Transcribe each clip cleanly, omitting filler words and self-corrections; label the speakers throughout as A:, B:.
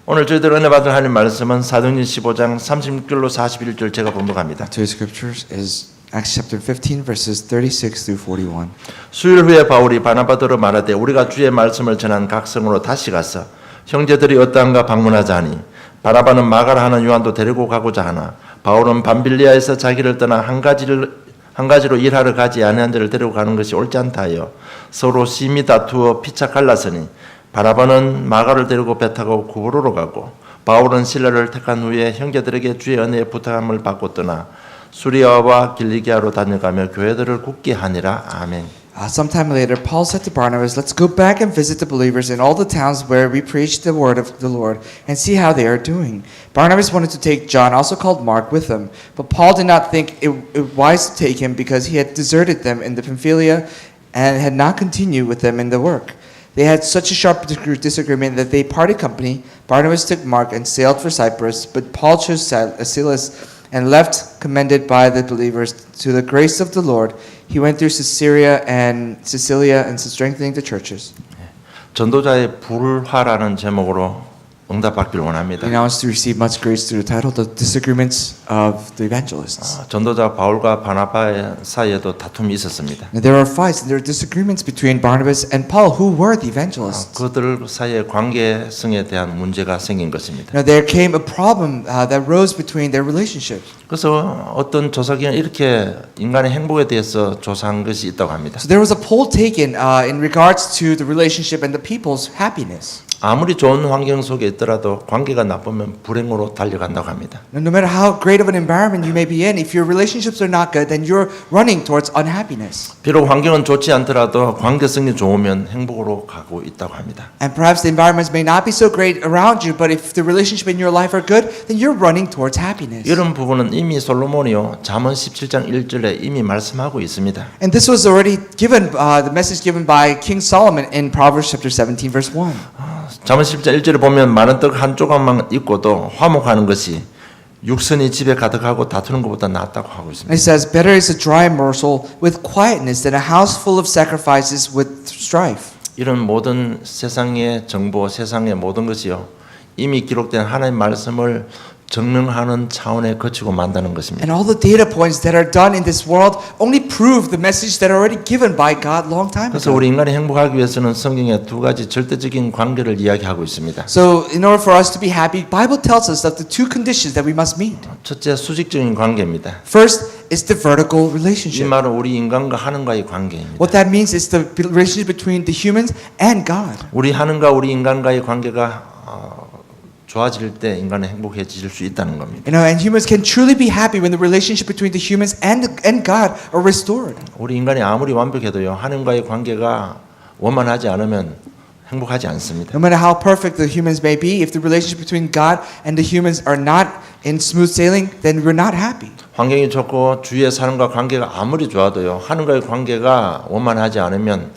A: 오늘 저희들 은혜 받을 하나님 말씀은 사도행전 15장 36절로 41절 제가 봉독합니다.
B: Today's scriptures is Acts chapter 15 verses 36 through 41.
A: 수요일 후에 바울이 바나바더러 말하되 우리가 주의 말씀을 전한 각성으로 다시 가서 형제들이 어떠한가 방문하자 하니 바나바는 마가라 하는 요한도 데리고 가고자 하나 바울은 밤빌리아에서 자기를 떠나 한 가지로 일하러 가지 아니한 자를 데리고 가는 것이 옳지 않다 하여 서로 심히 다투어 피차 갈랐으니 바나바는 마가를 데리고 배 타고 구브로로 가고 바울은 실라를 택한 후에 형제들에게 주의 은혜의 부탁함을 받고 떠나 수리아와 길리기아로 다녀가며 교회들을 굳게 하니라. 아멘.
B: Sometime later, Paul said to Barnabas, "Let's go back and visit the believers in all the towns where we preach the word of the Lord and see how they are doing." Barnabas wanted to take John, also called Mark, with them, but Paul did not think it wise to take him because he had deserted them in the Pamphylia and had not continued with them in the work. They had such a sharp disagreement that they parted company. Barnabas took Mark and sailed for Cyprus, but Paul chose Silas and left, commended by the believers to the grace of the Lord. He went through Caesarea and Sicilia and strengthening the churches.
A: 전도자의 불화라는 제목으로 응답받기를 원합니다.
B: He now wants to receive much grace through the title, The Disagreements of the Evangelists.
A: 전도자 바울과 바나바의 사이에도 다툼이 있었습니다.
B: Now, there are fights and there are disagreements between Barnabas and Paul, who were the evangelists.
A: 그들 사이의 관계성에 대한 문제가 생긴 것입니다.
B: Now, there came a problem that rose between their relationship.
A: 그래서 어떤 조사기는 이렇게 인간의 행복에 대해서 조사한 것이 있다고 합니다.
B: So there was a poll taken in regards to the relationship and the people's happiness.
A: 아무리 좋은 환경 속에 있더라도 관계가 나쁘면 불행으로 달려간다고 합니다.
B: No matter how great of an environment you may be in, if your relationships are not good, then you're running towards unhappiness.
A: 비록 환경은 좋지 않더라도 관계성이 좋으면 행복으로 가고 있다고 합니다.
B: And perhaps the environments may not be so great around you, but if the relationship in your life are good, then you're running towards happiness.
A: 이런 부분은 이미 솔로몬이요 잠언 17장 1절에 이미 말씀하고 있습니다.
B: And this was already given, the message given by King Solomon in Proverbs chapter 17, verse 1.
A: 잠언 17장 1절에 보면 많은 떡 한 조각만 있고도 화목하는 것이 육선이 집에 가득하고 다투는 것보다 낫다고 하고 있습니다.
B: It says, "Better is a dry morsel with quietness than a house full of sacrifices with strife."
A: 이런 모든 세상의 정보, 세상의 모든 것이요 이미 기록된 하나님의 말씀을 증명하는 차원에 거치고 만다는 것입니다.
B: And all the data points that are done in this world only prove the message that are already given by God long time
A: 그래서
B: ago.
A: 우리 인간이 행복하기 위해서는 성경에 두 가지 절대적인 관계를 이야기하고 있습니다.
B: So, in order for us to be happy, Bible tells us of the two conditions that we must meet.
A: 첫째 수직적인 관계입니다.
B: First is the vertical
A: 이
B: relationship.
A: 말은 우리 인간과 하나님과의 관계입니다.
B: What that means is the relationship between the humans and God.
A: 우리 하나님과 우리 인간과의 관계가 좋아질 때 인간은 행복해질 수 있다는 겁니다.
B: You know, and humans can truly be happy when the relationship between the humans and God are restored.
A: 우리 인간이 아무리 완벽해도요 하나님과의 관계가 원만하지 않으면 행복하지 않습니다.
B: No matter how perfect the humans may be, if the relationship between God and the humans are not in smooth sailing, then we're not happy.
A: 환경이 좋고 주위의 사람과 관계가 아무리 좋아도요 하나님과의 관계가 원만하지 않으면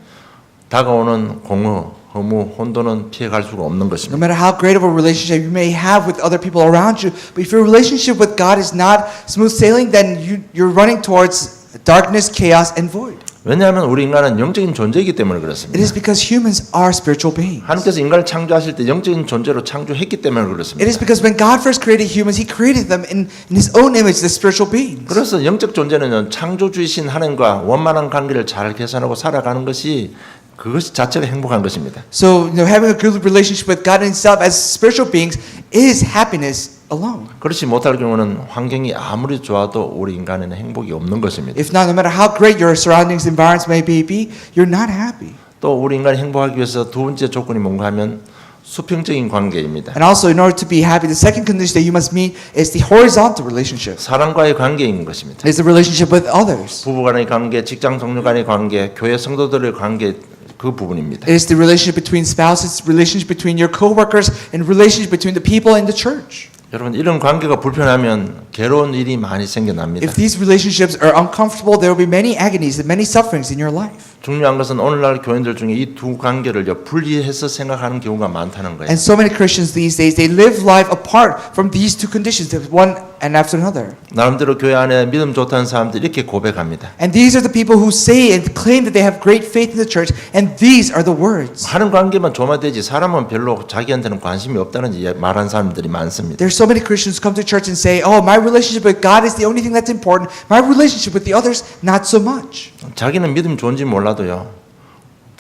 A: 다가오는 공허, 허무, 혼돈은 피해갈 수가 없는
B: No
A: 것입니다.
B: matter how great of a relationship you may have with other people around you, but if your relationship with God is not smooth sailing, then you're running towards darkness, chaos, and void.
A: 왜냐하면 우리 인간은 영적인 존재이기 때문에 그렇습니다.
B: It is because humans are spiritual beings.
A: 하나님께서 인간을 창조하실 때 영적인 존재로 창조했기 때문에 그렇습니다.
B: It is because when God first created humans, He created them in His own image, the spiritual beings.
A: 그래서 영적 존재는 창조주이신 하나님과 원만한 관계를 잘 개선하고 살아가는 것이 그것이 자체가 행복한 것입니다.
B: So, having a good relationship with God and Himself as spiritual beings is happiness alone.
A: 그렇지 못할 경우는 환경이 아무리 좋아도 우리 인간에는 행복이 없는 것입니다.
B: If not, no matter how great your surroundings, environments may be, you're not happy.
A: 또 우리 인간이 행복하기 위해서 두 번째 조건이 뭔가 하면 수평적인 관계입니다.
B: And also, in order to be happy, the second condition that you must meet is the horizontal relationship.
A: 사람과의 관계인 것입니다.
B: It's the relationship with others.
A: 부부간의 관계, 직장 동료 간의 관계, 교회 성도들의 관계 그 부분입니다.
B: It is the relationship between spouses, relationship between your co-workers, and relationship between the people in the church.
A: 여러분 이런 관계가 불편하면 괴로운 일이 많이 생겨납니다.
B: If these relationships are uncomfortable, there will be many agonies and many sufferings in your life.
A: 중요한 것은 오늘날 교인들 중에 이 두 관계를 분리해서 생각하는 경우가 많다는 거예요.
B: And so many Christians these days, they live life apart from these two conditions, one and after another.
A: 나름대로 교회 안에 믿음 좋다는 사람들이 이렇게 고백합니다.
B: And these are the people who say and claim that they have great faith in the church, and these are the words.
A: 하는 관계만 좋으면 되지 사람은 별로 자기한테는 관심이 없다는 말하는 사람들이 많습니다.
B: There's so many Christians who come to church and say, "Oh, my relationship with God is the only thing that's important. My relationship with the others, not so much."
A: 자기는 믿음 좋은지 몰라도요.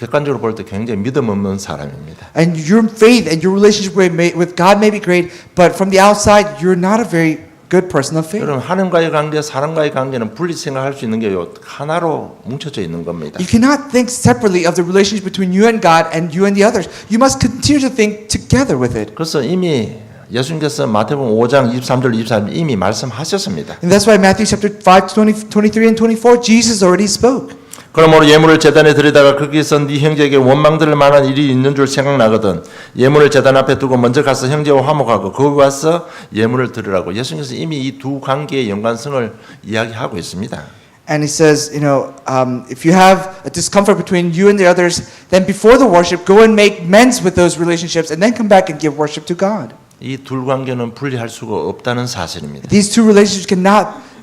A: 객관적으로 볼 때 굉장히 믿음 없는 사람입니다.
B: And your faith and your relationship with God may be great, but from the outside, you're not a very good person of faith.
A: 여러분 하나님과의 관계, 사람과의 관계는 분리 생각할 수 있는 게요 하나로 뭉쳐져 있는 겁니다.
B: You cannot think separately of the relationship between you and God and you and the others. You must continue to think together with it.
A: 그래서 이미 예수님께서 마태복음 5장 23절 24절 이미 말씀하셨습니다.
B: And that's why Matthew chapter 5, 23 and 24, Jesus already spoke.
A: 그러므로 예물을 제단에 드리다가 거기서 네 형제에게 원망들을 만한 일이 있는 줄 생각나거든 예물을 제단 앞에 두고 먼저 가서 형제와 화목하고 거기 와서 예물을 드리라고 예수님께서 이미 이 두 관계의 연관성을 이야기하고 있습니다.
B: And he says, if you have a discomfort between you and the others, then before the worship, go and make amends with those relationships, and then come back and give worship to God.
A: 이 둘 관계는 분리할 수가 없다는 사실입니다.
B: These two relationships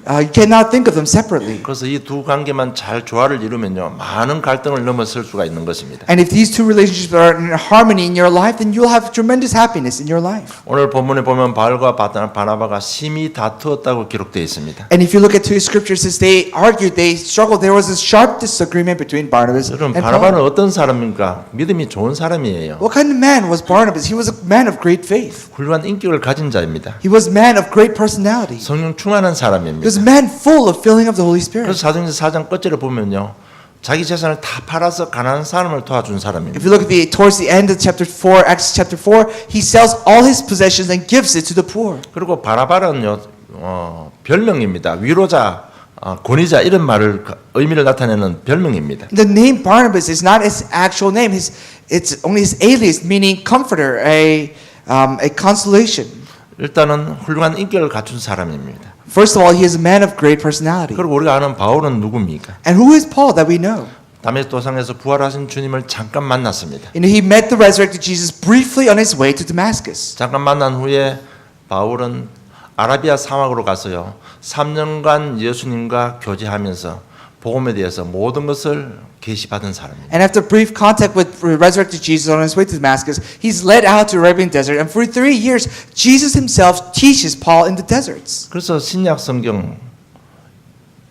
B: you cannot think of them separately.
A: 그래서 이 두 관계만 잘 조화를 이루면요 많은 갈등을 넘어설 수가 있는 것입니다.
B: And if these two relationships are in harmony in your life, then you'll have tremendous happiness in your life.
A: 오늘 본문에 보면 바울과 바나바가 심히 다투었다고 기록되어 있습니다.
B: And if you look at two scriptures, as they argued, they struggled. There was a sharp disagreement between Barnabas
A: 여러분
B: and
A: 바나바는
B: Paul.
A: 어떤 사람입니까? 믿음이 좋은 사람이에요.
B: What kind of man was Barnabas? He was a man of great faith.
A: 훌륭한 인격을 가진 자입니다.
B: He was a man of great personality.
A: 성령 충만한
B: He
A: 사람입니다.
B: was a man full of filling of the Holy Spirit.
A: 그래서 사도행전 4장 끝절에 보면요. 자기 재산을 다 팔아서 가난한 사람을 도와준 사람입니다.
B: If you look at towards the end of chapter 4, Acts chapter 4, he sells all his possessions and gives it to the poor.
A: 그리고 바나바는요. 별명입니다. 위로자, 권위자 이런 말을 의미를 나타내는 별명입니다.
B: The name Barnabas is not his actual name. It's only his alias, meaning comforter, a consolation.
A: 일단은 훌륭한 인격을 갖춘 사람입니다.
B: First of all, he is a man of great personality.
A: 그리고 우리가 아는 바울은 누굽니까?
B: And who is Paul that we know?
A: 다메섹 도상에서 부활하신 주님을 잠깐 만났습니다.
B: He met the resurrected Jesus briefly on his way to Damascus.
A: 잠깐 만난 후에 바울은 아라비아 사막으로 가서요. 3년간 예수님과 교제하면서 복음에 대해서 모든 것을 계시받은 사람입니다.
B: And after brief contact with resurrected Jesus on his way to Damascus, he's led out to Arabian desert. And for 3 years, Jesus himself teaches Paul in the deserts.
A: 그래서 신약 성경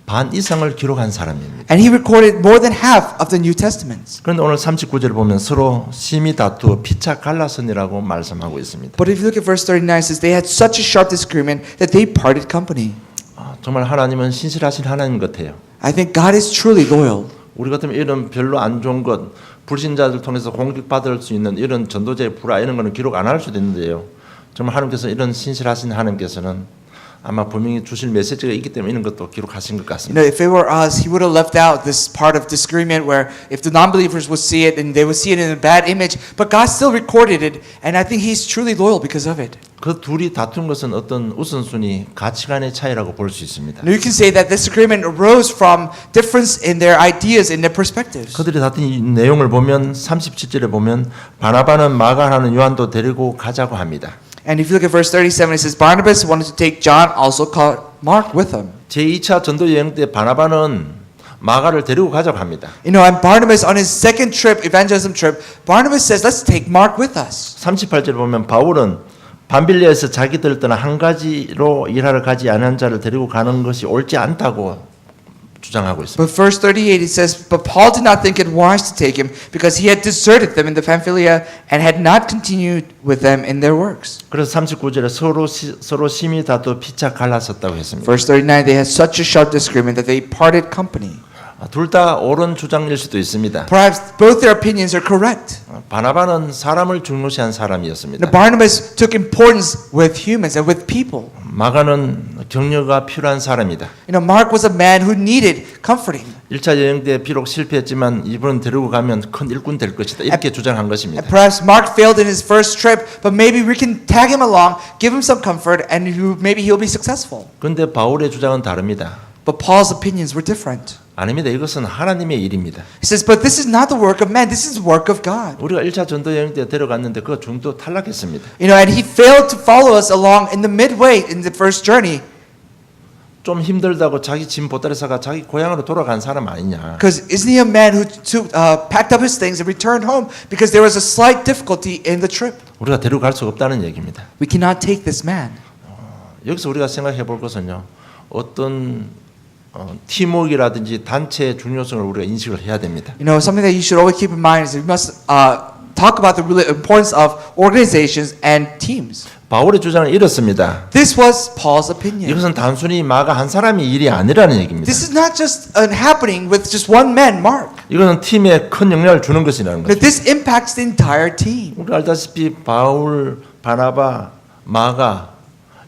A: 반 이상을 기록한 사람입니다.
B: And he recorded more than half of the New Testaments.
A: 그런데 오늘 39절을 보면 서로 심히 다투어 피차 갈라서니라고 말씀하고 있습니다.
B: But if you look at verse 39, it says they had such a sharp disagreement that they parted company.
A: 정말 하나님은 신실하신 하나님 같아요.
B: I think God is truly loyal.
A: 우리 같으면 이런 별로 안 좋은 것, 불신자들 통해서 공격받을 수 있는 이런 전도자의 불화 이런 거는 기록 안 할 수도 있는데요. 정말 하나님께서 이런 신실하신 하나님께서는 아마 분명히 주실 메시지가 있기 때문에 이런 것도 기록하신 것 같습니다.
B: If it were us, he would have left out this part of disagreement where if the non-believers would see it and they would see it in a bad image, but God still recorded it, and I think he's truly loyal because of it.
A: 그 둘이 다툰 것은 어떤 우선순위, 가치관의 차이라고 볼 수 있습니다.
B: And you can say that this agreement arose from difference in their ideas, in their perspectives.
A: 그들이 다툰 이 내용을 보면 37절에 보면 바나바는 마가라는 요한도 데리고 가자고 합니다.
B: And if you look at verse 37, it says Barnabas wanted to take John, also called Mark, with him.
A: 제2차 전도 여행 때 바나바는 마가를 데리고 가자고 합니다.
B: And Barnabas on his second trip, evangelism trip, Barnabas says, "Let's take Mark with us."
A: 38절에 보면 바울은 밤빌리아에서 자기들 떠나 한 가지로 일하러 가지 않은 자를 데리고 가는 것이 옳지 않다고 주장하고 있습니다.
B: But verse 38 it says, "But Paul did not think it wise to take him because he had deserted them in the Pamphylia and had not continued with them in their works."
A: 그래서 39절에 서로 심히 다투어 피차 갈라섰다고 했습니다.
B: Verse 39, they had such a sharp disagreement that they parted company.
A: 둘 다 옳은 주장일 수도 있습니다.
B: Perhaps both their opinions are correct.
A: 바나바는 사람을 중요시한 사람이었습니다.
B: Now, Barnabas took importance with humans and with people.
A: 마가는 격려가 필요한 사람이다.
B: Mark was a man who needed comforting.
A: 1차 여행 때 비록 실패했지만 이분은 데리고 가면 큰 일꾼 될 것이다. 이렇게 주장한 것입니다.
B: And perhaps Mark failed in his first trip, but maybe we can tag him along, give him some comfort, and maybe he'll be successful.
A: 그런데 바울의 주장은 다릅니다.
B: But Paul's opinions were different.
A: 아닙니다. 이것은 하나님의 일입니다.
B: He says, but this is not the work of man. This is the work of God.
A: 우리가 1차 전도 여행 때 데려갔는데 그 중도 탈락했습니다.
B: And he failed to follow us along in the midway in the first journey.
A: 좀 힘들다고 자기 짐 보따리 싸가 자기 고향으로 돌아간 사람 아니냐.
B: Because isn't he a man who packed up his things and returned home because there was a slight difficulty in the trip?
A: 우리가 데려갈 수 없다는 얘기입니다.
B: We cannot take this man.
A: 여기서 우리가 생각해 볼 것은요. 어떤 팀워크라든지 단체의 중요성을 우리가 인식을 해야 됩니다.
B: You know, something that you should always keep in mind is we must talk about the importance of organizations and teams.
A: 바울의 주장은 이렇습니다.
B: This was Paul's opinion.
A: 이것은 단순히 마가 한 사람의 일이 아니라는 얘기입니다.
B: This is not just happening with just one man, Mark.
A: 이것은 팀에 큰 영향을 주는 것이라는
B: But
A: 거죠.
B: this impacts the entire team.
A: 우리가 알다시피 바울, 바나바, 마가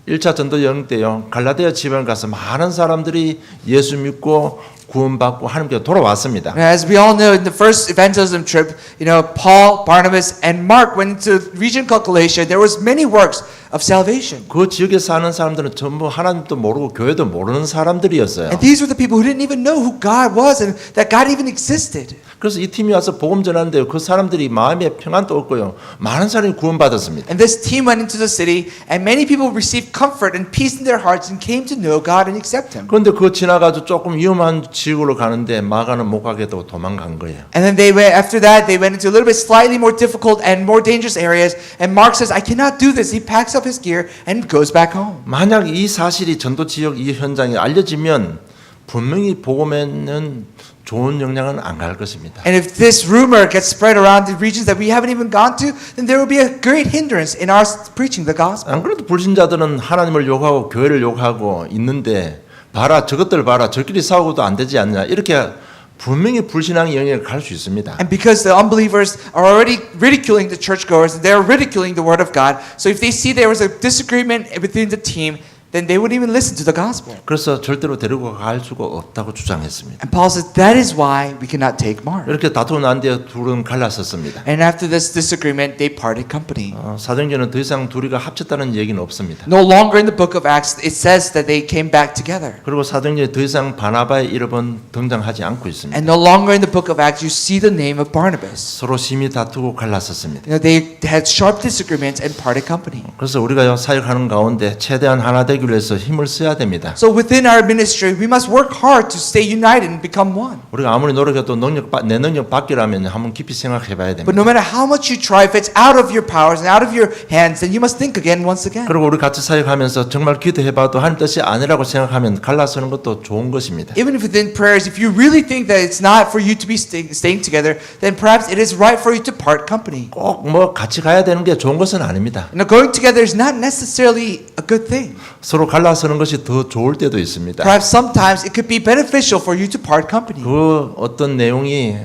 A: 1차 전도 여행 때요. 갈라디아 지방에 가서 많은 사람들이 예수 믿고 구원받고 하나님께 돌아왔습니다.
B: As we all know, in the first evangelism trip, you know, Paul, Barnabas, and Mark went into the region called Galatia. There was many works of salvation.
A: 그 지역에 사는 사람들은 전부 하나님도 모르고 교회도 모르는 사람들이었어요.
B: And these were the people who didn't even know who God was and that God even existed.
A: 그래서 이 팀이 와서 복음 전하는데 그 사람들이 마음에 평안도 얻고요. 많은 사람이 구원받았습니다.
B: And this team went into the city, and many people received comfort and peace in their hearts and came to know God and accept Him.
A: 그런데 그거 지나가지고 조금 위험한 지역으로 가는데 마가는 못 가게도 도망간 거예요.
B: And then they went, after that, they went into a little bit slightly more difficult and more dangerous areas. And Mark says, I cannot do this. He packs up his gear and goes back home.
A: 만약 이 사실이 전도 지역 이 현장에 알려지면 분명히 복음에는 좋은 영향은 안 갈 것입니다.
B: And if this rumor gets spread around the regions that we haven't even gone to, then there will be a great hindrance in our preaching the gospel.
A: 안 그래도 불신자들은 하나님을 욕하고 교회를 욕하고 있는데 봐라 저것들 봐라 저끼리 싸우고도 안 되지 않냐 이렇게 분명히 불신앙의 영역에 갈 수 있습니다.
B: And because the unbelievers are already ridiculing the churchgoers, they're ridiculing the word of God. So if they see there was a disagreement within the team, then they wouldn't even listen to the gospel.
A: 그래서 절대로 데리고 갈 수가 없다고 주장했습니다.
B: And Paul says that is why we cannot take Mark.
A: 이렇게 다투고 난 뒤에 둘은 갈랐었습니다.
B: And after this disagreement, they parted company.
A: 사도행전은 더 이상 둘이가 합쳤다는 얘기는 없습니다.
B: No longer in the book of Acts it says that they came back together.
A: 그리고 사도행전에 더 이상 바나바의 이름은 등장하지 않고 있습니다.
B: And no longer in the book of Acts you see the name of Barnabas.
A: 서로 심히 다투고 갈랐었습니다.
B: You know, they had sharp disagreements and parted company.
A: 그래서 우리가 사역하는 가운데 최대한 하나 되기 위해서 힘을 써야 됩니다.
B: So within our ministry, we must work hard to stay united and become one.
A: 우리가 아무리 노력해도 내 능력 밖이라면 한번 깊이 생각해봐야
B: But
A: 됩니다.
B: no matter how much you try, if it's out of your powers and out of your hands, then you must think again once again.
A: 그리고 우리 같이 사역하면서 정말 기도해봐도 하나님 뜻이 아니라고 생각하면 갈라서는 것도 좋은 것입니다.
B: Even if within prayers, if you really think that it's not for you to be staying together, then perhaps it is right for you to part company.
A: 꼭 뭐 같이 가야 되는 게 좋은 것은 아닙니다.
B: You know, going together is not necessarily a good thing.
A: 서로 갈라서는 것이 더 좋을 때도 있습니다.
B: Perhaps sometimes it could be beneficial for you to part company.
A: 그 어떤 내용이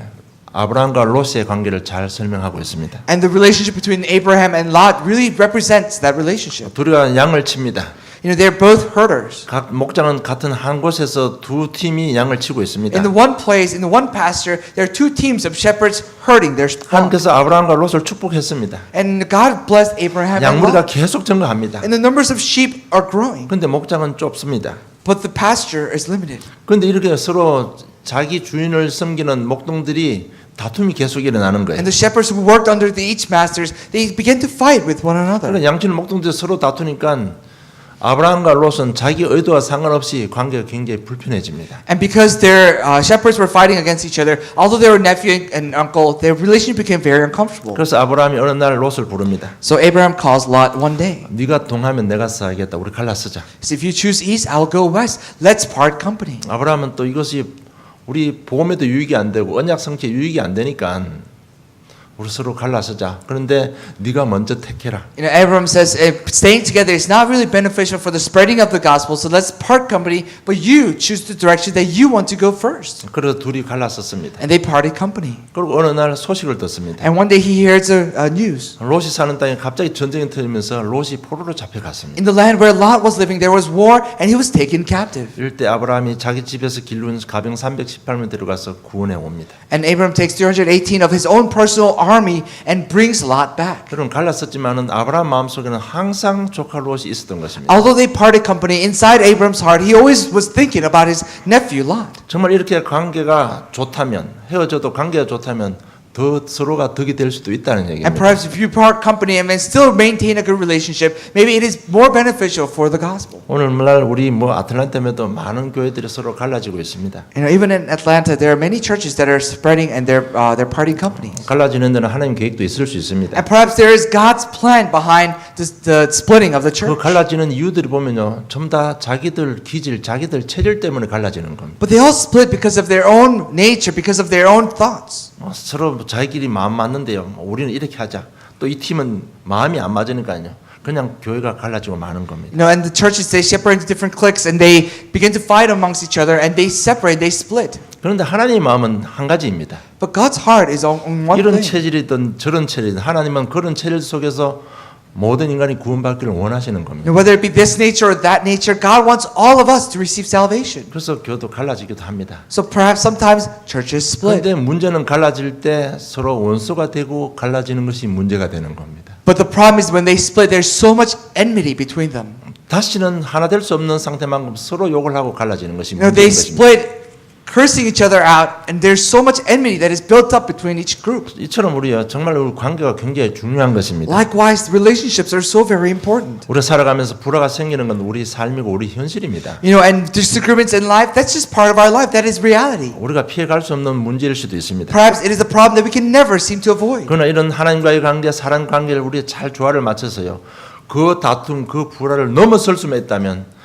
A: 아브라함과 롯의 관계를 잘 설명하고 있습니다.
B: And the relationship between Abraham and Lot really represents that relationship.
A: 둘이가 양을 칩니다.
B: You know, they're both herders.
A: 각 목장은 같은 한 곳에서 두 팀이 양을 치고 있습니다.
B: In the one place, in the one pasture, there are two teams of shepherds herding their flock.
A: 하나님께서 아브라함과 롯을 축복했습니다.
B: And God blessed Abraham and
A: 양무리가
B: Lot.
A: 계속 증가합니다.
B: And the numbers of sheep are growing.
A: 그런데 목장은 좁습니다.
B: But the pasture is limited.
A: 그런데 이렇게 서로 자기 주인을 섬기는 목동들이 다툼이 계속 일어나는 거예요.
B: And the shepherds who worked under the each masters, they began to fight with one another.
A: 그러니까 양치는 목동들이 서로 다투니까 아브라함과 롯은 자기 의도와 상관없이 관계가 굉장히 불편해집니다.
B: And because their shepherds were fighting against each other, although they were nephew and uncle, their relationship became very uncomfortable.
A: 그래서 아브라함이 어느 날 롯을 부릅니다.
B: So Abraham calls Lot one day.
A: 네가 동하면 내가 싸겠다. 우리 갈라서자.
B: He says, if you choose east, I'll go west. Let's part company.
A: 아브라함은 또 이것이 우리 복음에도 유익이 안 되고 언약 성취에 유익이 안 되니까 우리 서로 갈라서자. 그런데 네가 먼저 택해라.
B: You know, Abraham says staying together is not really beneficial for the spreading of the gospel. So let's part company, but you choose the direction that you want to go first.
A: 그래서 둘이 갈랐었습니다.
B: And they parted company.
A: 그리고 어느 날 소식을 듣습니다.
B: And one day he hears the news.
A: 롯이 사는 땅에 갑자기 전쟁이 터지면서 롯이 포로로 잡혀갔습니다.
B: In the land where Lot was living, there was war, and he was taken captive.
A: 이럴 때 아브라함이 자기 집에서 기르는 가병 318명 데려가서 구원해 옵니다.
B: And Abraham takes 318 of his own personal army and brings Lot back.
A: 그런 갈랐었지만은 아브라함 마음속에는 항상 조카 롯이 있었던 것입니다.
B: Although they parted company, inside Abram's heart, he always was thinking about his nephew Lot.
A: 정말 이렇게 관계가 좋다면 헤어져도 관계가 좋다면 더 서로가 덕이 될 수도 있다는
B: And
A: 얘기입니다.
B: perhaps if you part company and then still maintain a good relationship, maybe it is more beneficial for the gospel.
A: 오늘날 우리 아틀란타에도 많은 교회들이 서로 갈라지고 있습니다.
B: You know, even in Atlanta, there are many churches that are spreading and they're parting companies.
A: 갈라지는 데는 하나님 계획도 있을 수 있습니다.
B: And perhaps there is God's plan behind the splitting of the
A: 그
B: church.
A: 갈라지는 이유들이 보면요, 전부 다 자기들 기질, 자기들 체질 때문에 갈라지는 겁니다.
B: But they all split because of their own nature, because of their own thoughts.
A: 서로 자기끼리 마음 맞는데요. 우리는 이렇게 하자. 또 이 팀은 마음이 안 맞으니까요. 그냥 교회가 갈라지고 마는 겁니다.
B: You know, and the churches, they separate into different cliques and they begin to fight amongst each other and they separate, they split.
A: 그런데 하나님의 마음은 한 가지입니다.
B: But God's heart is on one
A: 이런
B: thing.
A: 체질이든 저런 체질이든 하나님은 그런 체질 속에서 모든 인간이 구원받기를 원하시는 겁니다.
B: And whether it be this nature or that nature, God wants all of us to receive salvation.
A: 그래서 교도 갈라지기도 합니다.
B: So perhaps sometimes churches split.
A: 그런데 문제는 갈라질 때 서로 원수가 되고 갈라지는 것이 문제가 되는 겁니다.
B: But the problem is when they split, there's so much enmity between them.
A: 다시는 하나 될 수 없는 상태만큼 서로 욕을 하고 갈라지는 것이
B: You know, they
A: 문제인 것입니다.
B: split, cursing each other out, and there's so much enmity that is built up between each group.
A: 이처럼 우리요 정말 우리 관계가 굉장히 중요한 것입니다.
B: Likewise, relationships are so very important.
A: 우리가 살아가면서 불화가 생기는 건 우리 삶이고 우리 현실입니다.
B: You know, and disagreements in life, that's just part of our life. That is reality.
A: 우리가 피해갈 수 없는 문제일 수도 있습니다.
B: Perhaps it is a problem that we can never seem to avoid.
A: 그러나 이런 하나님과의 관계, 사랑 관계를 우리 잘 조화를 맞춰서요. 그 다툼, 그 불화를 넘어설 수만 있다면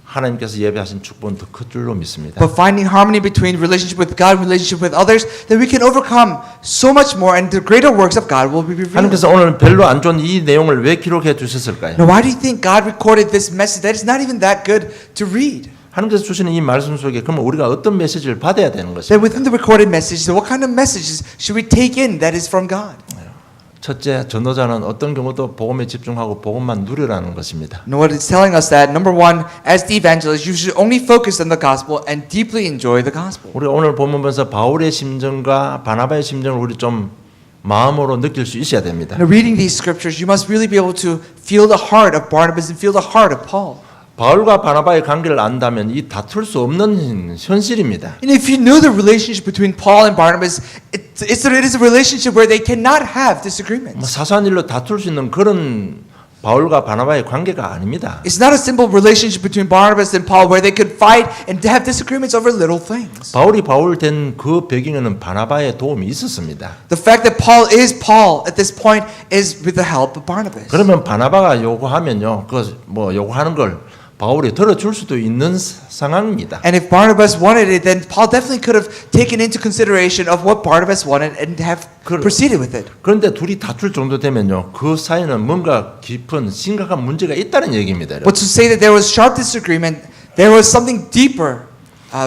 A: 하나님께서 예배하신 축복은 더 클 줄로 믿습니다.
B: But finding harmony between relationship with God, relationship with others, then we can overcome so much more, and the greater works of God will be revealed.
A: 하나님께서 오늘 별로 안 좋은 이 내용을 왜 기록해 주셨을까요?
B: Now, why do you think God recorded this message that is not even that good to read?
A: 하나님께서 주시는 이 말씀 속에 그러면 우리가 어떤 메시지를 받아야 되는
B: Then
A: 것입니까?
B: within the recorded message, so what kind of messages should we take in that is from God?
A: 첫째, 전도자는 어떤 경우도 복음에 집중하고 복음만 누리라는 것입니다.
B: And what it's telling us that, number one, as the evangelist, you should only focus on the gospel and deeply enjoy the gospel.
A: 우리가 오늘 본문 보면서 바울의 심정과 바나바의 심정을 우리 좀 마음으로 느낄 수 있어야 됩니다.
B: Now, reading these scriptures, you must really be able to feel the heart of Barnabas and feel the heart of Paul.
A: 바울과 바나바의 관계를 안다면 이 다툴 수 없는 현실입니다.
B: And if you knew the relationship between Paul and Barnabas, it is a relationship where they cannot have disagreements.
A: 사소한 일로 다툴 수 있는 그런 바울과 바나바의 관계가 아닙니다.
B: It's not a simple relationship between Barnabas and Paul where they could fight and have disagreements over little things.
A: 바울이 바울 된 그 배경에는 바나바의 도움이 있었습니다.
B: The fact that Paul is Paul at this point is with the help of Barnabas.
A: 그러면 바나바가 요구하면요, 요구하는 걸 바울이 들어줄 수도 있는 상황입니다.
B: And if Barnabas wanted it, then Paul definitely could have taken into consideration of what Barnabas wanted and have proceeded with it.
A: 그런데 둘이 다툴 정도 되면요, 그 사이는 뭔가 깊은 심각한 문제가 있다는 얘기입니다.
B: But to say that there was sharp disagreement, there was something deeper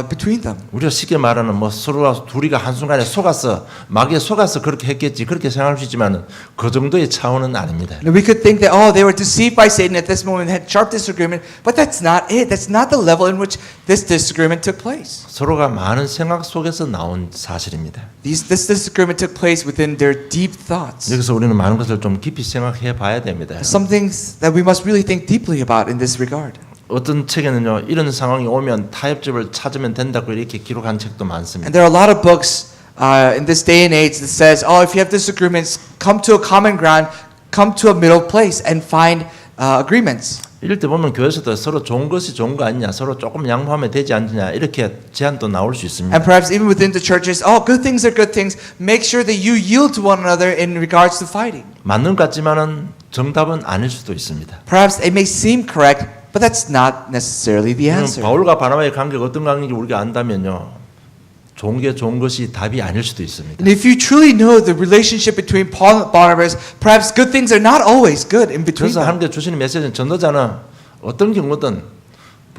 B: between them.
A: 우리가 쉽게 말하는 서로가 둘이가 한순간에 속아서 마귀에 속아서 그렇게 했겠지 그렇게 생각할 수 있지만은 그 정도의 차원은 아닙니다.
B: And we could think that they were deceived by Satan at this moment, had sharp disagreement, but that's not it. That's not the level in which this disagreement took place.
A: 서로가 많은 생각 속에서 나온 사실입니다.
B: This disagreement took place within their deep thoughts.
A: 여기서 우리는 많은 것을 좀 깊이 생각해 봐야 됩니다.
B: Some things that we must really think deeply about in this regard.
A: 어떤 책에는요, 이런 상황이 오면 타협점을 찾으면 된다고 이렇게 기록한 책도 많습니다.
B: And there are a lot of books in this day and age that says, if you have disagreements, come to a common ground, come to a middle place and find agreements.
A: 이럴 때 보면 교회에서도 서로 좋은 것이 좋은 거 아니냐, 서로 조금 양보하면 되지 않느냐 이렇게 제안도 나올 수 있습니다.
B: And perhaps even within the churches, good things are good things. Make sure that you yield to one another in regards to fighting.
A: 맞는 것 같지만은 정답은 아닐 수도 있습니다.
B: Perhaps it may seem correct, but that's not necessarily the answer.
A: 바울과 바나바의 관계가 어떤 관계인지 우리가 안다면요, 좋은 게 좋은 것이 답이 아닐 수도 있습니다.
B: And if you truly know the relationship between Paul and Barnabas, perhaps good things are not always good in between
A: 그래서
B: them.
A: 하나님께 주시는 메시지는 전도자는 어떤 경우든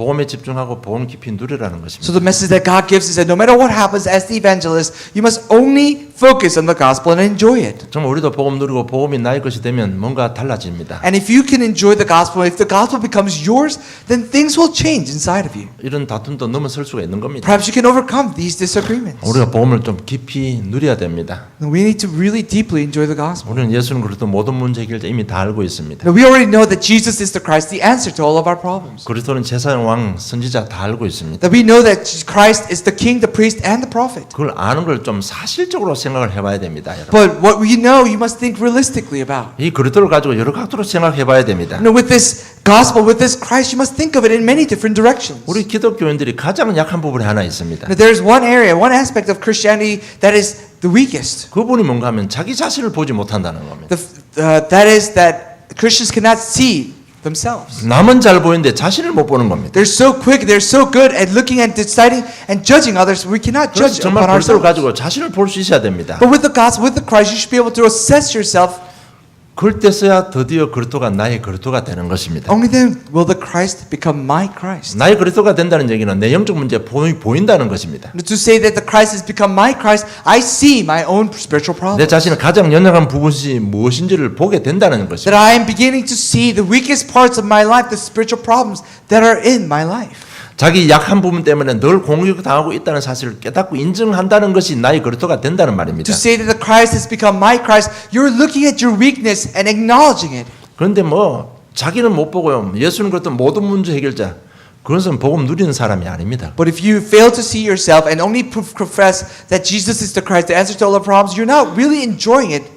A: 복음에 집중하고 복음 깊이 누리라는
B: So
A: 것입니다.
B: the message that God gives is that no matter what happens as the evangelist, you must only focus on the gospel and enjoy it.
A: 정말 우리도 복음 누리고 복음이 나의 것이 되면 뭔가 달라집니다.
B: And if you can enjoy the gospel, if the gospel becomes yours, then things will change inside of you.
A: 이런 다툼도 넘어설 수가 있는 겁니다.
B: Perhaps you can overcome these disagreements.
A: 우리가 복음을 좀 깊이 누려야 됩니다.
B: We need to really deeply enjoy the gospel.
A: 우리는 예수는 그래도 모든 문제 해결자 이미 다 알고 있습니다.
B: Now, we already know that Jesus is the Christ, the answer to all of our problems.
A: 그리스도는 제사장 왕 선지자 다 알고 있습니다.
B: That we know that Christ is the king, the priest, and the prophet.
A: 그걸 아는 걸 좀 사실적으로 생각을 해봐야 됩니다. 여러분.
B: But what we know, you must think realistically about.
A: 이 그리스도를 가지고 여러 각도로 생각해봐야 됩니다.
B: You know, with this gospel, with this Christ, you must think of it in many different directions.
A: 우리 기독교인들이 가장 약한 부분이 하나 있습니다.
B: Now, there's one area, one aspect of Christianity that is the weakest.
A: 그 부분이 뭔가 하면 자기 자신을 보지 못한다는 겁니다.
B: That is that Christians cannot see themselves.
A: 남은 잘 보이는데 자신을 못 보는 겁니다.
B: They're so quick, they're so good at looking and deciding and judging others. We cannot
A: 그래서
B: judge
A: 정말
B: upon
A: 그리스도를
B: ourselves.
A: 가지고 자신을 볼 수 있어야 됩니다.
B: But with the gospel, with the Christ, you should be able to assess yourself.
A: 그때서야 드디어 그리스도가 나의 그리스도가 되는 것입니다.
B: Only then will the Christ become my Christ.
A: 나의 그리스도가 된다는 얘기는 내 영적 문제 보인다는 것입니다.
B: To say that the Christ has become my Christ, I see my own spiritual
A: 내
B: problems.
A: 자신의 가장 연약한 부분이 무엇인지를 보게 된다는
B: That
A: 것입니다.
B: I am beginning to see the weakest parts of my life, the spiritual problems that are in my life.
A: 자기 약한 부분 때문에 늘 공격당하고 있다는 사실을 깨닫고 인정한다는 것이 나의 그리스도가 된다는 말입니다.
B: To say that the Christ has become my Christ, you're looking at your weakness and acknowledging it.
A: 그런데 뭐 자기는 못 보고요. 예수는 그랬던 모든 문제 해결자. 그것은 복음 누리는 사람이 아닙니다.
B: But if you fail to see yourself and only profess that Jesus is the Christ, the answer to all our problems, you're not really enjoying it.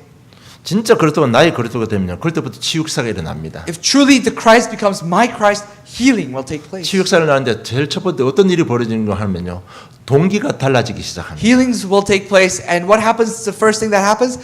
A: 진짜 그리스도가 나의 그리스도가 되면 그때부터 치유사가 일어납니다.
B: If truly the Christ becomes my Christ, healing will take place.
A: 치유사를 나는데 제일 첫 번째 어떤 일이 벌어지는 거 하면요. 동기가 달라지기 시작합니다.
B: Healings will take place, and what happens? The first thing that happens,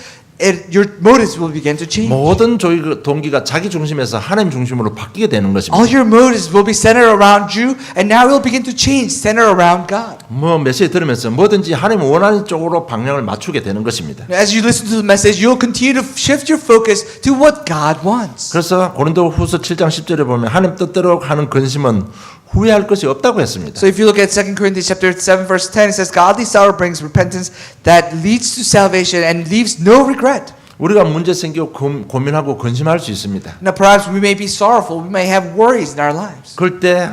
B: your motives will begin to change.
A: 모든 동기가 자기 중심에서 하나님 중심으로 바뀌게 되는 것입니다.
B: All your motives will be centered around you, and now will begin to change, center around God.
A: 뭐 메시지 들으면서 뭐든지 하나님 원하는 쪽으로 방향을 맞추게 되는 것입니다.
B: As you listen to the message, you'll continue to shift your focus to what God wants.
A: 그래서 고린도후서 7장 10절에 보면 하나님 뜻대로 하는 근심은 후회할 것이 없다고 했습니다.
B: So if you look at 2 Corinthians chapter 7 verse 10, it says, Godly sorrow brings repentance that leads to salvation and leaves no regret.
A: 우리가 문제 생기고 고민하고 근심할 수 있습니다.
B: Now perhaps we may be sorrowful, we may have worries in our lives.
A: 그럴 때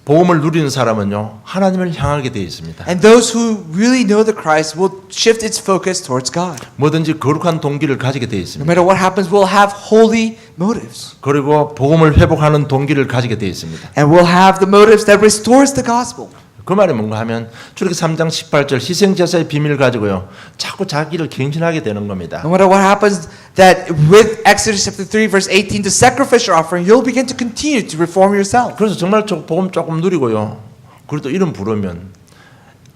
A: 복음을 누리는 사람은요 하나님을 향하게 되어 있습니다.
B: And those who really know the Christ will shift its focus towards God.
A: 뭐든지 거룩한 동기를 가지게 되어
B: No
A: 있습니다.
B: matter what happens, we'll have holy motives.
A: 그리고 복음을 회복하는 동기를 가지게 되어 있습니다.
B: And we'll have the motives that restores the gospel.
A: 그 말이 뭔가 하면 출애굽기 3장 18절 희생제사의 비밀을 가지고요 자꾸 자기를 갱신하게 되는 겁니다.
B: No matter what happens, that with Exodus chapter 3 verse 18, the sacrificial offering, you'll begin to continue to reform yourself.
A: 그래서 정말 복음 조금 누리고요. 그래도 이름 부르면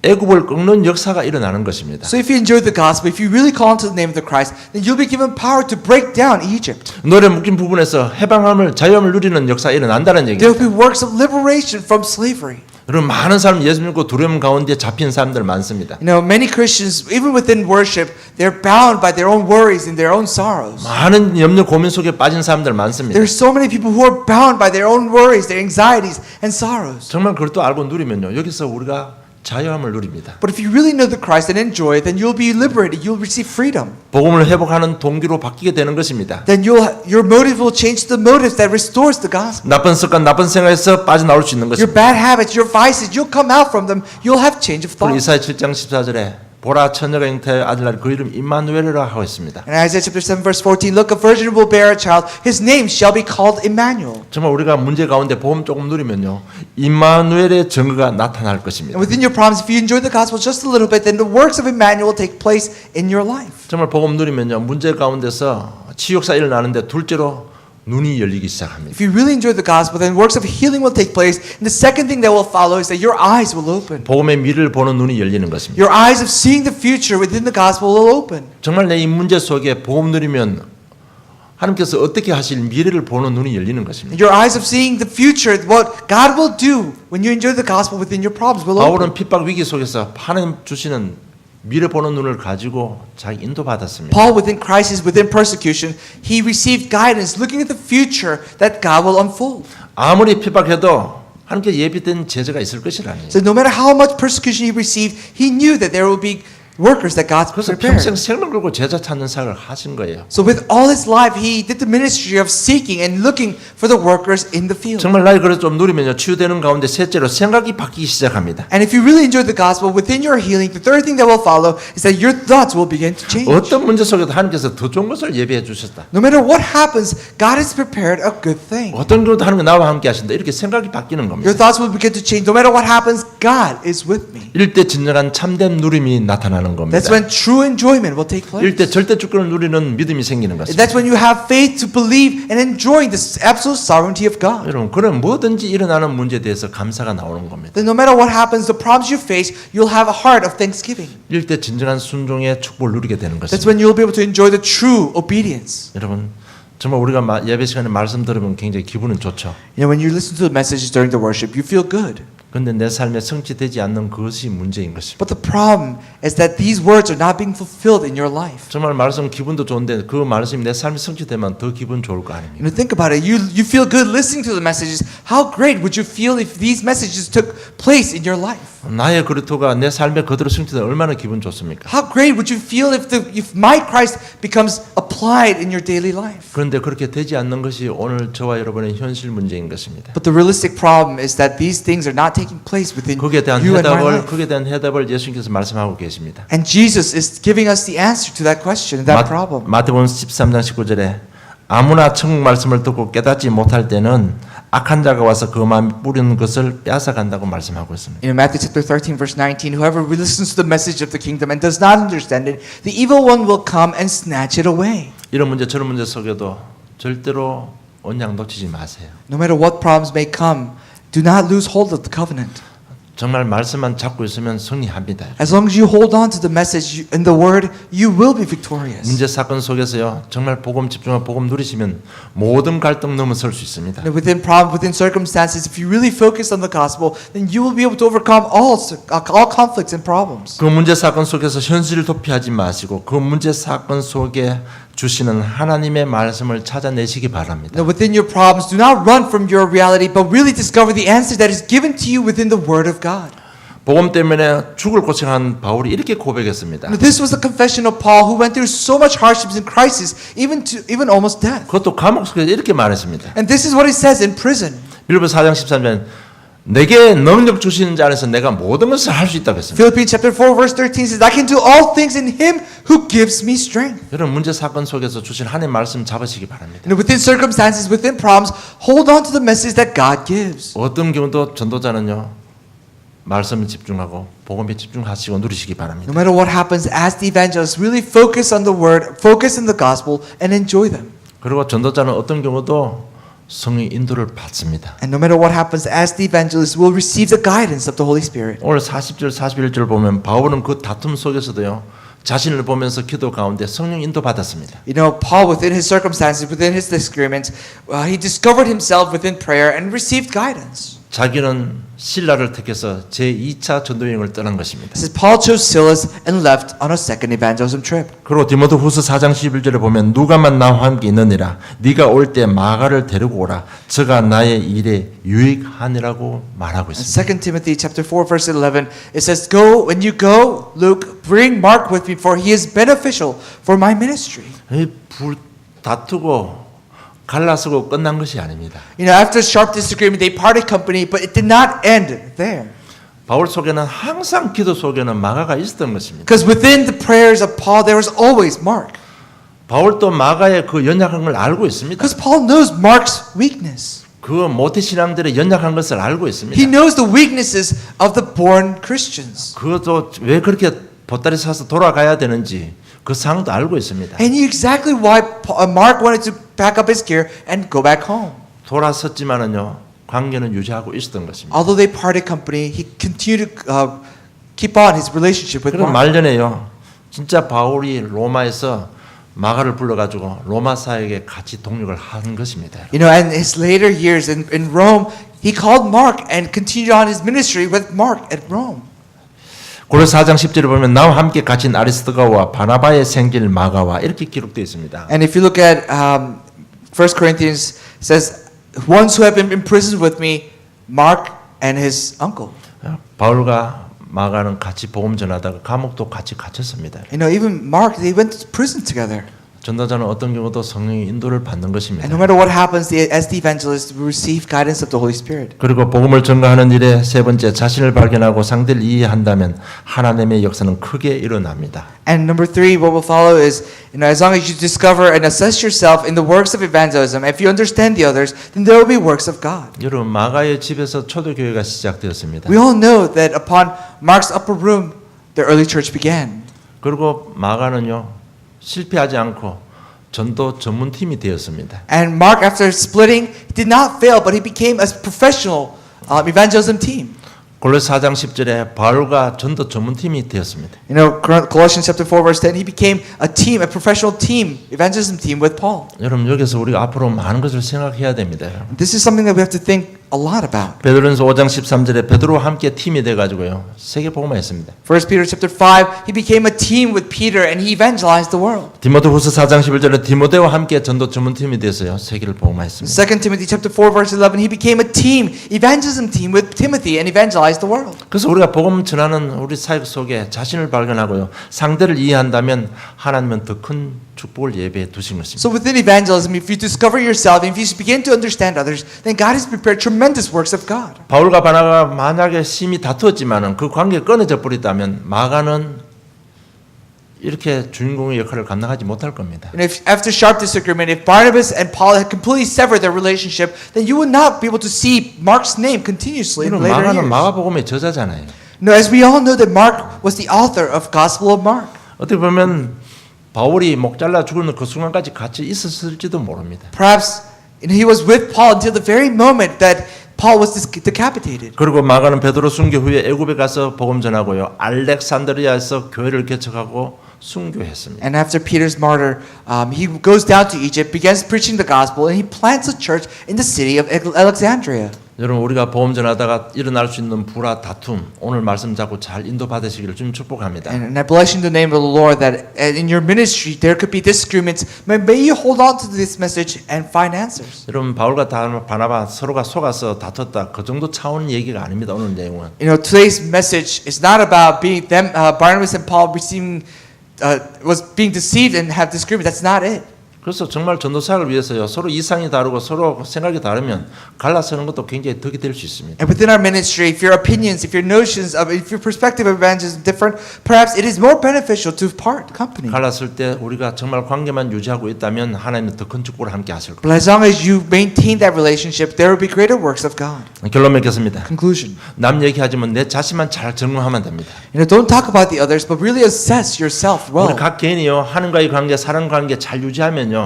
A: 애굽을 꺾는 역사가 일어나는 것입니다.
B: So if you enjoy the gospel, if you really call into the name of the Christ, then you'll be given power to break down Egypt.
A: 노래 묶인 부분에서 해방함을 자유함을 누리는 역사가 일어난다는
B: There
A: 얘기입니다.
B: will be works of liberation from slavery.
A: 여러분 많은 사람 예수 믿고 두려움 가운데 잡힌 사람들 많습니다.
B: You know, many Christians, even within worship, they're bound by their own worries and their own sorrows.
A: 많은 염려 고민 속에 빠진 사람들 많습니다.
B: There's so many people who are bound by their own worries, their anxieties and sorrows.
A: 정말 그것도 알고 누리면요 여기서 우리가 자유함을 누립니다.
B: But if you really know the Christ and enjoy it, then you'll be liberated. You'll receive freedom.
A: 복음을 회복하는 동기로 바뀌게 되는 것입니다.
B: Then your motive will change to the motives that restores the gospel.
A: 나쁜 습관, 나쁜 생각에서 빠져나올 수 있는
B: Your
A: 것입니다.
B: bad habits, your vices, you'll come out from them. You'll have change of
A: 그리고
B: thought.
A: 이사야 7장 14절에 보라 처녀가 잉태하여 아들날 그 이름 임마누엘이라 하고 있습니다.
B: In Isaiah chapter 7 verse 14, look, a virgin will bear a child. His name shall be called Emmanuel.
A: 정말 우리가 문제 가운데 복음 조금 누리면요 임마누엘의 증거가 나타날
B: And
A: 것입니다.
B: within your problems, if you enjoy the gospel just a little bit, then the works of Emmanuel will take place in your life.
A: 정말 복음 누리면요 문제 가운데서 치유역사 일어나는데 둘째로 눈이 열리기 시작합니다.
B: If you really enjoy the gospel, then works of healing will take place. And the second thing that will follow is that your eyes will open.
A: 복음의 미래를 보는 눈이 열리는 것입니다.
B: Your eyes of seeing the future within the gospel will open.
A: 정말 내 이 문제 속에 복음 누리면 하나님께서 어떻게 하실 미래를 보는 눈이 열리는 것입니다.
B: Your eyes of seeing the future, what God will do when you enjoy the gospel within your problems will open.
A: 바울은 핍박 위기 속에서 하나님 주시는 미래 보는 눈을 가지고 자기 인도받았습니다.
B: Paul, within crisis, within persecution, he received guidance looking at the future that God will unfold.
A: 아무리 핍박해도 하나님께 예비된 제자가 있을 것이라니.
B: So no matter how much persecution he received, he knew that there will be workers that God
A: 그래서
B: prepared.
A: 평생 생을 걸고 제자 찾는 사역을 하신 거예요.
B: So with all his life, he did the ministry of seeking and looking for the workers in the field.
A: 정말 나이 그래서 좀 누리면요 치유되는 가운데 셋째로 생각이 바뀌기 시작합니다.
B: And if you really enjoy the gospel, within your healing, the third thing that will follow is that your thoughts will begin to change.
A: 어떤 문제 속에도 하나님께서 더 좋은 것을 예비해 주셨다.
B: No matter what happens, God has prepared a good thing.
A: 어떤 경우도 하나님 나와 함께 하신다. 이렇게 생각이 바뀌는
B: Your
A: 겁니다.
B: thoughts will begin to change. No matter what happens, God is with me.
A: 이럴 때 진정한 참된 누림이 나타나는 겁니다.
B: That's when true enjoyment will take
A: 이럴 때
B: place.
A: 절대 주권을 누리는 믿음이 생기는 것입니다.
B: That's when you have faith to believe and enjoy the absolute sovereignty of God.
A: 여러분 그런 뭐든지 일어나는 문제에 대해서 감사가 나오는 겁니다.
B: Then no matter what happens, the problems you face, you'll have a heart of thanksgiving.
A: 이럴 때 진정한 순종의 축복을 누리게 되는
B: That's
A: 것입니다.
B: when you'll be able to enjoy the true obedience.
A: 여러분 정말 우리가 예배 시간에 말씀 들으면 굉장히 기분은 좋죠.
B: You know, when you listen to the messages during the worship, you feel good.
A: 그런데 내 삶에 성취되지 않는 그것이 문제인 것입니다.
B: But the problem is that these words are not being fulfilled in your life.
A: 정말 말씀 기분도 좋은데 그 말씀이 내 삶에 성취되면 더 기분 좋을 거 아닙니까?
B: You know, think about it. You feel good listening to the messages. How great would you feel if these messages took place in your life?
A: 나의 그리스도가 내 삶에 그대로 성취되면 얼마나 기분 좋습니까?
B: How great would you feel if my Christ becomes applied in your daily life?
A: 그런데 그렇게 되지 않는 것이 오늘 저와 여러분의 현실 문제인 것입니다.
B: But the realistic problem is that these things are not taking place within
A: 거기에 대한
B: you and my life.
A: 거기에 대한 해답을 예수님께서 말씀하고 계십니다.
B: And Jesus is giving us the answer to that question, that problem.
A: 마태복음 13장 19절에 아무나 천국 말씀을 듣고 깨닫지 못할 때는 악한 자가 와서 그 마음에 뿌리는 것을 빼앗아 간다고 말씀하고 있습니다.
B: In Matthew chapter 13 verse 19, whoever listens to the message of the kingdom and does not understand it, the evil one will come and snatch it away.
A: 이런 문제 저런 문제 속에도 절대로 언약 놓치지 마세요.
B: No matter what problems may come, do not lose hold of the covenant.
A: 정말 말씀만 잡고 있으면 승리합니다.
B: As long as you hold on to the message and the word, you will be victorious.
A: 문제 사건 속에서요. 정말 복음 집중하고 복음 누리시면 모든 갈등 넘어설 수 있습니다.
B: Within circumstances, if you really focus on the gospel, then you will be able to overcome all conflicts and problems.
A: 그 문제 사건 속에서 현실을 도피하지 마시고 그 문제 사건 속에 주시는 하나님의 말씀을 찾아내시기 바랍니다.
B: Now, within your problems, do not run from your reality, but really discover the answer that is given to you within the Word of God.
A: 복음 때문에 죽을 고생한 바울이 이렇게 고백했습니다.
B: Now, this was the confession of Paul, who went through so much hardships and crisis, even almost death.
A: 그것도 감옥 속에서 이렇게 말했습니다.
B: And this is what he says in prison.
A: 빌립보 4장 13절 내게 능력 주시는 자 안에서 내가 모든 것을 할 수 있다고 했습니다.
B: Philippians chapter 4 verse 13 says, I can do all things in Him who gives me strength.
A: 여러분 문제 사건 속에서 주신 하나님의 말씀 잡으시기 바랍니다.
B: And within circumstances, within problems, hold on to the message that God gives.
A: 어떤 경우도 전도자는요 말씀에 집중하고 복음에 집중하시고 누리시기 바랍니다.
B: No matter what happens, as the evangelists, really focus on the Word, focus on the gospel, and enjoy them.
A: 그리고 전도자는 어떤 경우도 성령 인도를 받습니다.
B: And no matter what happens, as the evangelists will receive the guidance of the Holy Spirit.
A: 오늘 40절 41절 보면 바울은 그 다툼 속에서도요 자신을 보면서 기도 가운데 성령 인도 받았습니다.
B: You know, Paul, within his circumstances, within his disagreements, he discovered himself within prayer and received guidance.
A: 자기는 신라를 택해서 제2차 전도 여행을 떠난 것입니다.
B: It says Paul chose Silas and left on a second evangelism trip.
A: 그리고 디모데후서 4장 11절에 보면 누가만 나와 함께 있느니라 네가 올 때 마가를 데리고 오라 저가 나의 일에 유익하니라고 말하고
B: In
A: 있습니다.
B: 2 Timothy chapter 4 verse 11, it says, "Go when you go, Luke, bring Mark with me, for he is beneficial for my ministry."
A: 다투고 갈라서고 끝난 것이 아닙니다.
B: You know, after sharp disagreement, they parted company, but it did not end there.
A: 바울 속에는 항상 기도 속에는 마가가 있었던 것입니다.
B: Because within the prayers of Paul, there was always Mark.
A: 바울도 마가의 그 연약한 걸 알고 있습니다.
B: Because Paul knows Mark's weakness.
A: 그 모태 신앙들의 연약한 것을 알고 있습니다.
B: He knows the weaknesses of the born Christians.
A: 그것도 왜 그렇게 보따리 싸서 돌아가야 되는지 그 상황도 알고 있습니다.
B: And he knew exactly why Mark wanted to pack up his gear and go back home.
A: 돌아섰지만은요 관계는 유지하고 있었던 것입니다.
B: Although they parted company, he continued to keep on his relationship with
A: 그런
B: Mark.
A: 말전에요. 진짜 바울이 로마에서 마가를 불러가지고 로마 사역에 같이 동력을 한 것입니다.
B: You know, and his later years in Rome, he called Mark and continued on his ministry with Mark at Rome.
A: 고린도서 4장 10절에 보면 나와 함께 갇힌 아리스토가와 바나바의 생질 마가와 이렇게 기록되어 있습니다.
B: And if you look at 1 Corinthians, it says, ones who have been imprisoned with me, Mark and his uncle.
A: 바울과 마가는 같이 복음 전하다가 감옥도 같이 갇혔습니다.
B: Even Mark, they went to prison together.
A: 전도자는 어떤 경우도 성령의 인도를 받는 것입니다.
B: And no matter what happens, as the evangelist, we receive guidance of the Holy Spirit.
A: 그리고 복음을 전가하는 일에 세 번째, 자신을 발견하고 상대를 이해한다면 하나님의 역사는 크게 일어납니다.
B: And number 3, what will follow is, as long as you discover and assess yourself in the works of evangelism, if you understand the others, then there will be works of God.
A: 여러분, 마가의 집에서 초대교회가 시작되었습니다.
B: We all know that upon Mark's upper room, the early church began.
A: 그리고 마가는요, 실패하지 않고 전도 전문팀이 되었습니다.
B: And Mark, after splitting, did not fail, but he became a professional evangelism team.
A: 골로새 4장 10절에 바울과 전도 전문팀이 되었습니다.
B: Colossians chapter 4 verse 10, he became a team, a professional team, evangelism team with Paul.
A: 여러분, 여기서 우리가 앞으로 많은 것을 생각해야 됩니다.
B: This is something that we have to think a lot about.
A: 베드로전서 5장 13절에 베드로와 함께 팀이 돼 가지고요. 세계 복음화 했습니다.
B: 1 Peter chapter 5, he became a team with Peter and he evangelized the world.
A: 디모데후서 4장 11절에 디모데와 함께 전도 전문팀이 돼서요. 세계를 복음화했습니다.
B: 2 Timothy chapter 4 verse 11, he became a team, evangelism team with Timothy and evangelized the world.
A: 그래서 우리가 복음 전하는 우리 사역 속에 자신을 발견하고요. 상대를 이해한다면 하나님은 더 큰 축복을 예배해 두신 것입니다.
B: So within evangelism, if you discover yourself, if you begin to understand others, then God has prepared tremendous works of God.
A: 바울과 바나가 만약에 심히 다투었지만은 그 관계가 끊어져 버렸다면 마가는 이렇게 주인공의 역할을 감당하지 못할 겁니다.
B: And if after sharp disagreement, if Barnabas and Paul had completely severed their relationship, then you would not be able to see Mark's name continuously in later
A: 마가는
B: years.
A: 마가복음의 저자잖아요.
B: No, as we all know that Mark was the author of Gospel of Mark.
A: 어떻게 보면 바울이 목 잘라 죽는 그 순간까지 같이 있었을지도 모릅니다.
B: Perhaps he was with Paul until the very moment that Paul was decapitated.
A: 그리고 마가는 베드로 순교 후에 애굽에 가서 복음 전하고요. 알렉산드리아에서 교회를 개척하고 순교했습니다.
B: And after Peter's martyr, he goes down to Egypt, begins preaching the gospel, and he plants a church in the city of Alexandria.
A: 여러분, 우리가 복음 전하다가 일어날 수 있는 불화, 다툼, 오늘 말씀 잡고 잘 인도 받으시기를 주님 축복합니다.
B: And I bless you in the name of the Lord that in your ministry there could be disagreements. May you hold on to this message and find answers.
A: 여러분, 바울과 바나바 서로가 속아서 다퉜다, 그 정도 차원 얘기가 아닙니다. 오늘 내용은.
B: Today's message is not about being them, Barnabas and Paul receiving, was being deceived and have disagreement. That's not it.
A: 그래서 정말 전도 사역을 위해서요. 서로 이상이 다르고 서로 생각이 다르면 갈라서는 것도 굉장히 덕이 될 수 있습니다.
B: And within our ministry, if your opinions, if your notions of, if your perspective of evangelism is different, perhaps it is more beneficial to part company.
A: 갈랐을 때 우리가 정말 관계만 유지하고 있다면 하나님은 더 큰 축복을 함께 하실 겁니다.
B: But as long as you maintain that relationship, there will be greater works of God.
A: 결론 맺겠습니다.
B: Conclusion.
A: 남 얘기하지만 내 자신만 잘 점검하면 됩니다.
B: Don't talk about the others, but really assess yourself well.
A: 우리 각 개인이요, 하나님과의 관계, 사람 관계 잘 유지하면요,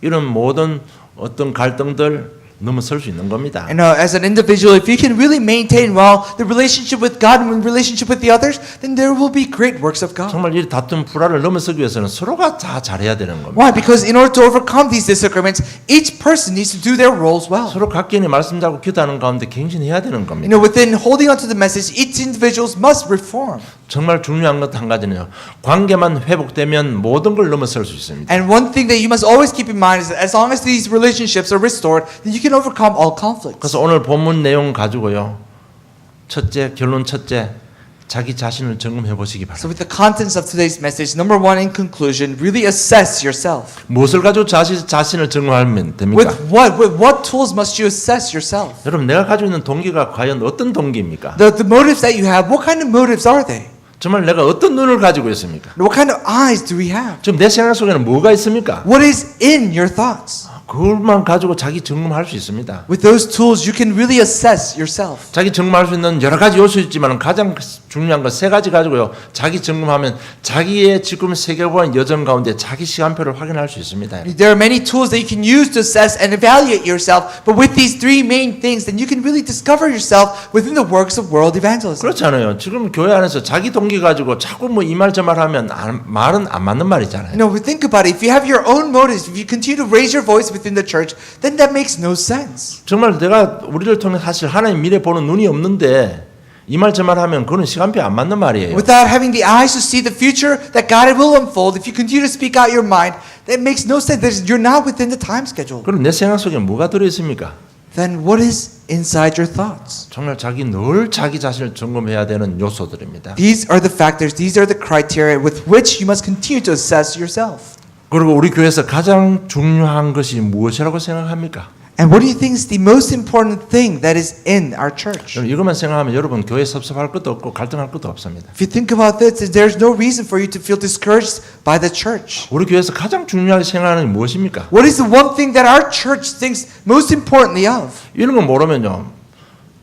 A: 이런 모든 어떤 갈등들 넘어설 수 있는 겁니다.
B: And as an individual, if you can really maintain well the relationship with God and relationship with the others, then there will be great works of God.
A: 정말 이 다툼 불화를 넘어서기 위해서는 서로가 다 잘해야 되는 겁니다.
B: Why? Because in order to overcome these disagreements, each person needs to do their roles well.
A: 서로 각 개인이 말씀 잡고 기도하는 가운데 갱신해야 되는 겁니다.
B: Within holding on to the message, each individuals must reform.
A: 정말 중요한 것 한 가지는요. 관계만 회복되면 모든 걸 넘어설 수 있습니다.
B: And one thing that you must always keep in mind is that as long as these relationships are restored, then you can overcome all conflicts.
A: 그래서 오늘 본문 내용 가지고요. 첫째, 결론 첫째, 자기 자신을 점검해 보시기
B: So
A: 바랍니다.
B: with the contents of today's message, number 1 in conclusion, really assess yourself.
A: 무엇을 가지고 자신을 점검하면 됩니까?
B: With what tools must you assess yourself?
A: 여러분, 내가 가지고 있는 동기가 과연 어떤 동기입니까?
B: The motives that you have, what kind of motives are they?
A: 정말 내가 어떤 눈을 가지고 있습니까?
B: What kind of eyes do we have?
A: 지금 내 생각 속에는 뭐가 있습니까?
B: What is in your thoughts?
A: 그것만 가지고 자기 점검할 수 있습니다.
B: With those tools, you can really assess yourself.
A: 자기 점검할 수 있는 여러 가지 요소 있지만 가장 중요한 건 세 가지 가지고요. 자기 점검하면 자기의 지금 세계관 여정 가운데 자기 시간표를 확인할 수 있습니다.
B: There are many tools that you can use to assess and evaluate yourself, but with these 3 main things, then you can really discover yourself within the works of world evangelism.
A: 그렇잖아요. 지금 교회 안에서 자기 동기 가지고 자꾸 뭐 이 말 저 말 하면 말은 안 맞는 말이잖아요.
B: Think about it. If you have your own motives, if you continue to raise your voice within the church, then that makes no sense.
A: 정말 내가 우리를 통해 사실 하나님 미래 보는 눈이 없는데 이 말 저 말 하면 그건 시간표에 안 맞는 말이에요.
B: Without having the eyes to see the future that God will unfold, if you continue to speak out your mind, that makes no sense. You're not within the time schedule.
A: 그럼 내 생각 속에 뭐가 들어 있습니까?
B: then what is inside your thoughts?
A: 정말 늘 자기 자신을 점검해야 되는 요소들입니다.
B: These are the factors, these are the criteria with which you must continue to assess yourself.
A: 그리고 우리 교회에서 가장 중요한 것이 무엇이라고 생각합니까?
B: And what do you think is the most important thing that is in our church?
A: 이것만 생각하면 여러분 교회 섭섭할 것도 없고 갈등할 것도 없습니다.
B: If you think about this, there's no reason for you to feel discouraged by the church.
A: 우리 교회에서 가장 중요하게 생각하는 게 무엇입니까?
B: What is the one thing that our church thinks most importantly of?
A: 이런 거 모르면요.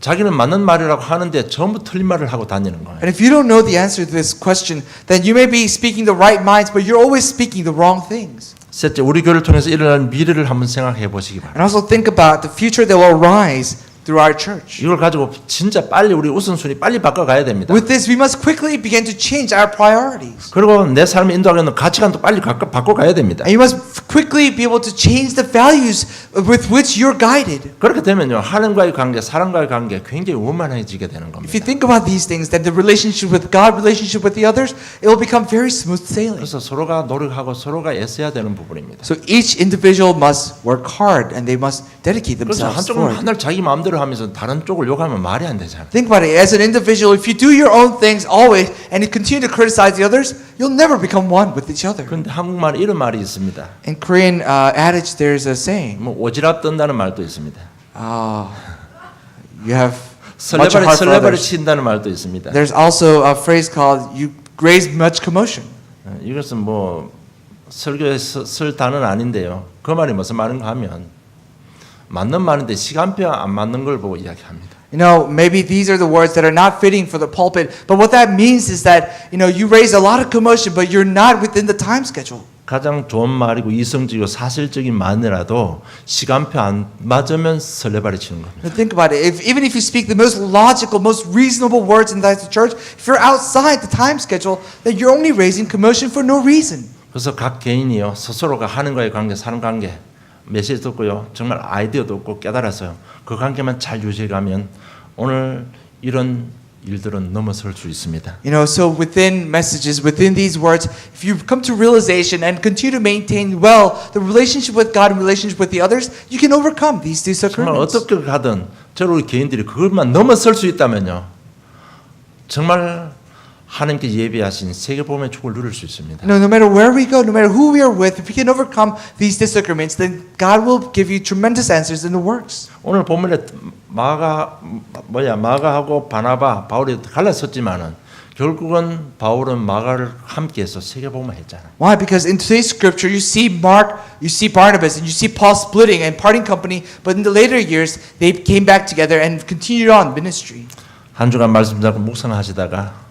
A: 자기는 맞는 말이라고 하는데 전부 틀린 말을 하고 다니는 거예요.
B: And if you don't know the answer to this question, then you may be speaking the right minds, but you're always speaking the wrong things.
A: 셋째, 우리 교회를 통해서 일어날 미래를 한번 생각해 보시기 바랍니다.
B: And also think about the future that will arise through our church.
A: 이걸 가지고 진짜 빨리 우리 우선순위 빨리 바꿔가야 됩니다.
B: With this, we must quickly begin to change our priorities.
A: 그리고 내 삶을 인도하기 위한 가치관도 빨리 바꿔가야 됩니다.
B: And you must quickly be able to change the values with which you're guided.
A: 그렇게 되면요, 하나님과의 관계, 사람과의 관계 굉장히 원만해지게 되는 겁니다.
B: If you think about these things, then the relationship with God, relationship with the others, it will become very smooth sailing.
A: 그래서 서로가 노력하고 서로가 애써야 되는 부분입니다.
B: So each individual must work hard and they must dedicate
A: 그래서
B: themselves
A: 한쪽은
B: for it.
A: 하늘 자기 마음대로 하면서 다른 쪽을 욕하면 말이 안 되잖아요.
B: Think about it. As an individual, if you do your own things always and you continue to criticize the others, you'll never become one with each other.
A: 그런데 한국말에 이런 말이 있습니다.
B: In Korean adage, there's a saying.
A: 뭐 오지랖 뜬다는 말도 있습니다.
B: You have much heart for
A: 설레발이
B: others.
A: 친다는 말도 있습니다.
B: There's also a phrase called "you raise much commotion."
A: 이것은 뭐 설교에 쓸 단어는 아닌데요. 그 말이 무슨 말인가 하면 맞는 말인데 시간표 안 맞는 걸 보고 이야기합니다.
B: You know, maybe these are the words that are not fitting for the pulpit, but what that means is that, you know, you raise a lot of commotion, but you're not within the time schedule.
A: 가장 좋은 말이고 이성적이고 사실적인 말이라도 시간표 안 맞으면 설레발이 치는 겁니다.
B: Now think about it. Even if you speak the most logical, most reasonable words inside the church, if you're outside the time schedule, then you're only raising commotion for no reason.
A: 그래서 각 개인이요 스스로가 하나님과의 관계, 사람 관계, 메시지도 없고요, 정말 아이디어도 없고 깨달아서요 그 관계만 잘 유지해가면 오늘 이런 일들은 넘어설 수 있습니다.
B: You know, so within messages, within these words, if you come to realization and continue to maintain well the relationship with God and relationship with the others, you can overcome these
A: 정말
B: disagreements.
A: 어떻게 가든 저로 우리 개인들이 그것만 넘어설 수 있다면요 정말 하나님께 예비하신 세계복음의 축을 누릴 수 있습니다.
B: No matter where we go, no matter who we are with, if we can overcome these disagreements, then God will give you tremendous answers in the works.
A: 오늘 본문에 마가하고 바나바, 바울이 갈라섰지만은 결국은 바울은 마가를 함께해서 세계복음을 했잖아요.
B: Why? Because in today's scripture, you see Mark, you see Barnabas, and you see Paul splitting and parting company. But in the later years, they came back together and continued on ministry.
A: 한 주간 말씀 잡고 묵상하시다가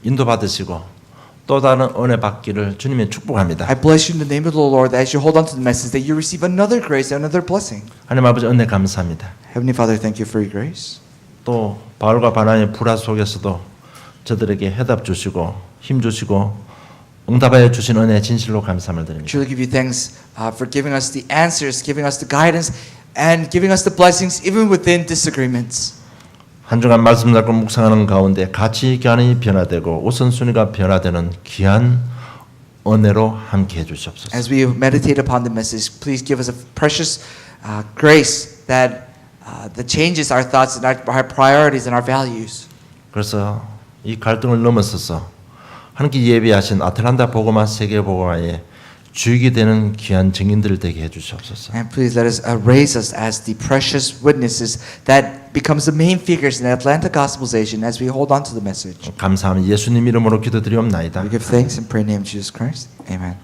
A: 인도 받으시고 또 다른 은혜 받기를 주님의 축복합니다.
B: I bless you in the name of the Lord that as you hold on to the message, that you receive another grace, another blessing.
A: 하나님 아버지 은혜 감사합니다.
B: Heavenly Father, thank you for your grace.
A: 또 바울과 바나바의 불화 속에서도 저들에게 해답 주시고 힘 주시고 응답하여 주신 은혜 진실로 감사함을 드립니다.
B: Truly give you thanks for giving us the answers, giving us the guidance, and giving us the blessings even within disagreements.
A: 한 주간 말씀 잡고 묵상하는 가운데 가치관이 변화되고 우선순위가 변화되는 귀한 은혜로 함께해 주시옵소서.
B: As we meditate upon the message, please give us a precious grace that changes our thoughts and our priorities and our values.
A: 그래서 이 갈등을 넘어서서 하나님께 예비하신 아틀란타 복음화 세계 복음화의 주역이 되는 귀한 증인들 되게 해 주시옵소서.
B: And please let us raise us as the precious witnesses that becomes the main figures in the Atlanta Gospelization as we hold on to the message.
A: 감사하며 예수님 이름으로 기도드리옵나이다.
B: We give thanks and pray in the name of Jesus Christ. Amen.